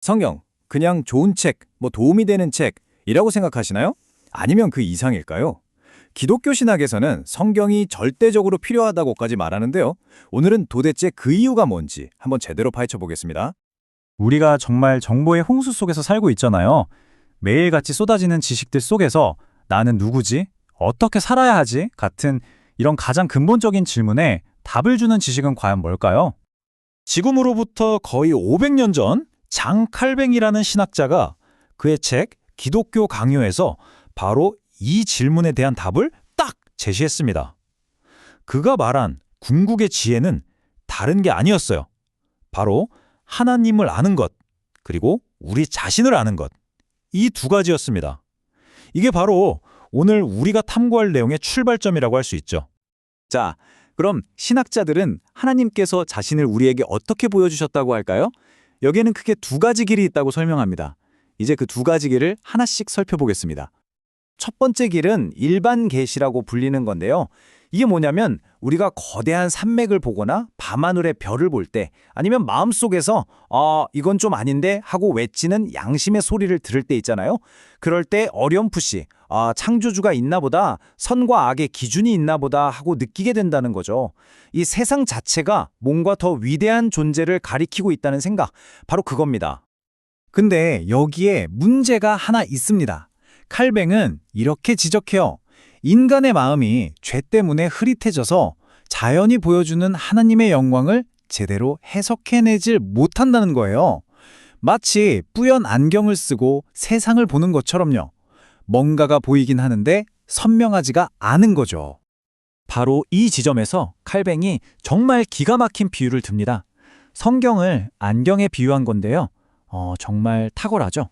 성경, 그냥 좋은 책, 도움이 되는 책이라고 생각하시나요? 아니면 그 이상일까요? 기독교 신학에서는 성경이 절대적으로 필요하다고까지 말하는데요. 오늘은 도대체 그 이유가 뭔지 한번 제대로 파헤쳐 보겠습니다. 우리가 정말 정보의 홍수 속에서 살고 있잖아요. 매일같이 쏟아지는 지식들 속에서 나는 누구지? 어떻게 살아야 하지? 같은 이런 가장 근본적인 질문에 답을 주는 지식은 과연 뭘까요? 지금으로부터 거의 500년 전 장 칼뱅이라는 신학자가 그의 책 기독교 강요에서 바로 이 질문에 대한 답을 딱 제시했습니다. 그가 말한 궁극의 지혜는 다른 게 아니었어요. 바로 하나님을 아는 것, 그리고 우리 자신을 아는 것. 이 두 가지였습니다. 이게 바로 오늘 우리가 탐구할 내용의 출발점이라고 할 수 있죠. 자, 그럼 신학자들은 하나님께서 자신을 우리에게 어떻게 보여주셨다고 할까요? 여기에는 크게 두 가지 길이 있다고 설명합니다. 이제 그 두 가지 길을 하나씩 살펴보겠습니다. 첫 번째 길은 일반 계시라고 불리는 건데요. 이게 뭐냐면 우리가 거대한 산맥을 보거나 밤하늘의 별을 볼 때 아니면 마음속에서 이건 좀 아닌데 하고 외치는 양심의 소리를 들을 때 있잖아요. 그럴 때 어렴풋이 창조주가 있나 보다, 선과 악의 기준이 있나 보다 하고 느끼게 된다는 거죠. 이 세상 자체가 뭔가 더 위대한 존재를 가리키고 있다는 생각, 바로 그겁니다. 근데 여기에 문제가 하나 있습니다. 칼뱅은 이렇게 지적해요. 인간의 마음이 죄 때문에 흐릿해져서 자연이 보여주는 하나님의 영광을 제대로 해석해내질 못한다는 거예요. 마치 뿌연 안경을 쓰고 세상을 보는 것처럼요. 뭔가가 보이긴 하는데 선명하지가 않은 거죠. 바로 이 지점에서 칼뱅이 정말 기가 막힌 비유를 듭니다. 성경을 안경에 비유한 건데요. 정말 탁월하죠.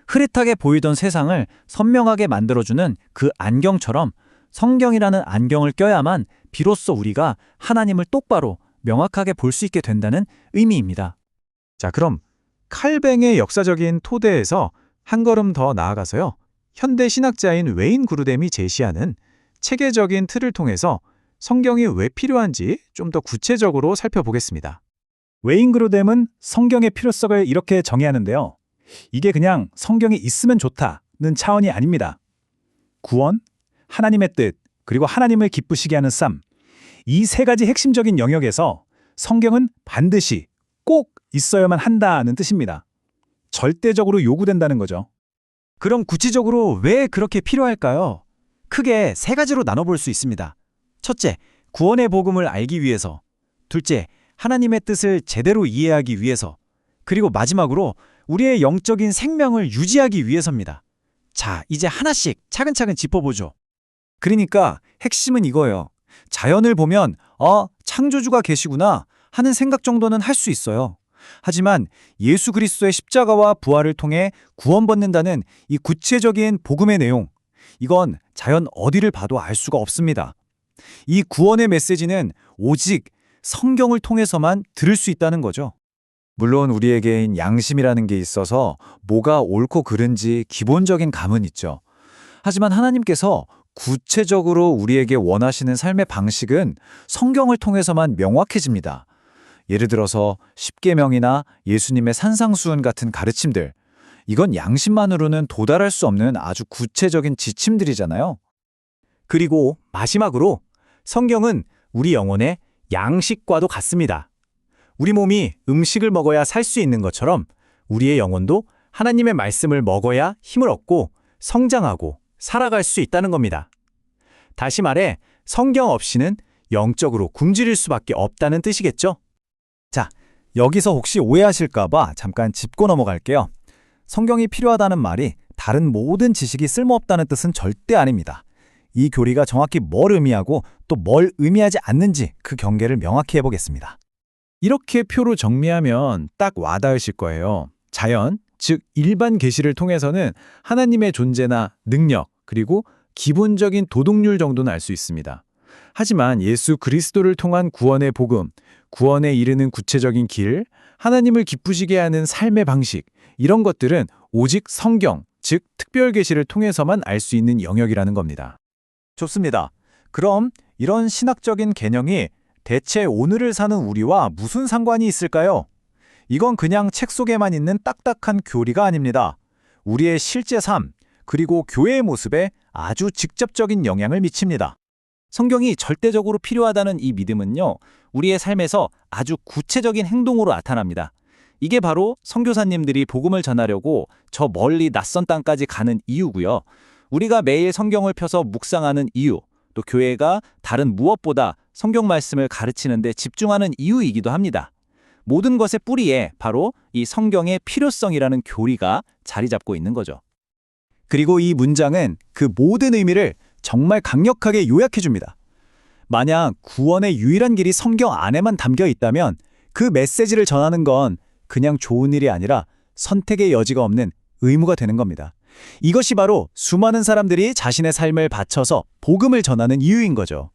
흐릿하게 보이던 세상을 선명하게 만들어주는 그 안경처럼 성경이라는 안경을 껴야만 비로소 우리가 하나님을 똑바로 명확하게 볼 수 있게 된다는 의미입니다. 자, 그럼 칼뱅의 역사적인 토대에서 한 걸음 더 나아가서요. 현대 신학자인 웨인 그루뎀이 제시하는 체계적인 틀을 통해서 성경이 왜 필요한지 좀 더 구체적으로 살펴보겠습니다. 웨인 그루뎀은 성경의 필요성을 이렇게 정의하는데요. 이게 그냥 성경이 있으면 좋다는 차원이 아닙니다. 구원, 하나님의 뜻, 그리고 하나님을 기쁘시게 하는 삶. 이 세 가지 핵심적인 영역에서 성경은 반드시 꼭 있어야만 한다는 뜻입니다. 절대적으로 요구된다는 거죠. 그럼 구체적으로 왜 그렇게 필요할까요? 크게 세 가지로 나눠볼 수 있습니다. 첫째, 구원의 복음을 알기 위해서. 둘째, 하나님의 뜻을 제대로 이해하기 위해서. 그리고 마지막으로 우리의 영적인 생명을 유지하기 위해서입니다. 자, 이제 하나씩 차근차근 짚어보죠. 그러니까 핵심은 이거예요. 자연을 보면 창조주가 계시구나 하는 생각 정도는 할 수 있어요. 하지만 예수 그리스도의 십자가와 부활을 통해 구원받는다는 이 구체적인 복음의 내용, 이건 자연 어디를 봐도 알 수가 없습니다. 이 구원의 메시지는 오직 성경을 통해서만 들을 수 있다는 거죠. 물론 우리에겐 양심이라는 게 있어서 뭐가 옳고 그른지 기본적인 감은 있죠. 하지만 하나님께서 구체적으로 우리에게 원하시는 삶의 방식은 성경을 통해서만 명확해집니다. 예를 들어서 십계명이나 예수님의 산상수훈 같은 가르침들, 이건 양심만으로는 도달할 수 없는 아주 구체적인 지침들이잖아요. 그리고 마지막으로 성경은 우리 영혼의 양식과도 같습니다. 우리 몸이 음식을 먹어야 살 수 있는 것처럼 우리의 영혼도 하나님의 말씀을 먹어야 힘을 얻고 성장하고 살아갈 수 있다는 겁니다. 다시 말해 성경 없이는 영적으로 굶주릴 수밖에 없다는 뜻이겠죠? 자, 여기서 혹시 오해하실까봐 잠깐 짚고 넘어갈게요. 성경이 필요하다는 말이 다른 모든 지식이 쓸모없다는 뜻은 절대 아닙니다. 이 교리가 정확히 뭘 의미하고 또 뭘 의미하지 않는지 그 경계를 명확히 해보겠습니다. 이렇게 표로 정리하면 딱 와닿으실 거예요. 자연, 즉 일반 계시를 통해서는 하나님의 존재나 능력, 그리고 기본적인 도덕률 정도는 알 수 있습니다. 하지만 예수 그리스도를 통한 구원의 복음, 구원에 이르는 구체적인 길, 하나님을 기쁘시게 하는 삶의 방식, 이런 것들은 오직 성경, 즉 특별 계시를 통해서만 알 수 있는 영역이라는 겁니다. 좋습니다. 그럼 이런 신학적인 개념이 대체 오늘을 사는 우리와 무슨 상관이 있을까요? 이건 그냥 책 속에만 있는 딱딱한 교리가 아닙니다. 우리의 실제 삶, 그리고 교회의 모습에 아주 직접적인 영향을 미칩니다. 성경이 절대적으로 필요하다는 이 믿음은요, 우리의 삶에서 아주 구체적인 행동으로 나타납니다. 이게 바로 선교사님들이 복음을 전하려고 저 멀리 낯선 땅까지 가는 이유고요. 우리가 매일 성경을 펴서 묵상하는 이유, 또 교회가 다른 무엇보다 성경 말씀을 가르치는 데 집중하는 이유이기도 합니다. 모든 것의 뿌리에 바로 이 성경의 필요성이라는 교리가 자리 잡고 있는 거죠. 그리고 이 문장은 그 모든 의미를 정말 강력하게 요약해 줍니다. 만약 구원의 유일한 길이 성경 안에만 담겨 있다면 그 메시지를 전하는 건 그냥 좋은 일이 아니라 선택의 여지가 없는 의무가 되는 겁니다. 이것이 바로 수많은 사람들이 자신의 삶을 바쳐서 복음을 전하는 이유인 거죠.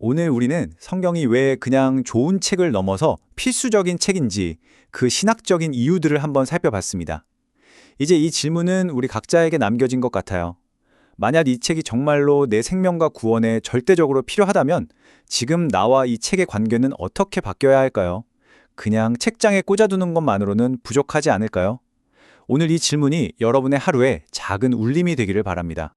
오늘 우리는 성경이 왜 그냥 좋은 책을 넘어서 필수적인 책인지 그 신학적인 이유들을 한번 살펴봤습니다. 이제 이 질문은 우리 각자에게 남겨진 것 같아요. 만약 이 책이 정말로 내 생명과 구원에 절대적으로 필요하다면 지금 나와 이 책의 관계는 어떻게 바뀌어야 할까요? 그냥 책장에 꽂아두는 것만으로는 부족하지 않을까요? 오늘 이 질문이 여러분의 하루에 작은 울림이 되기를 바랍니다.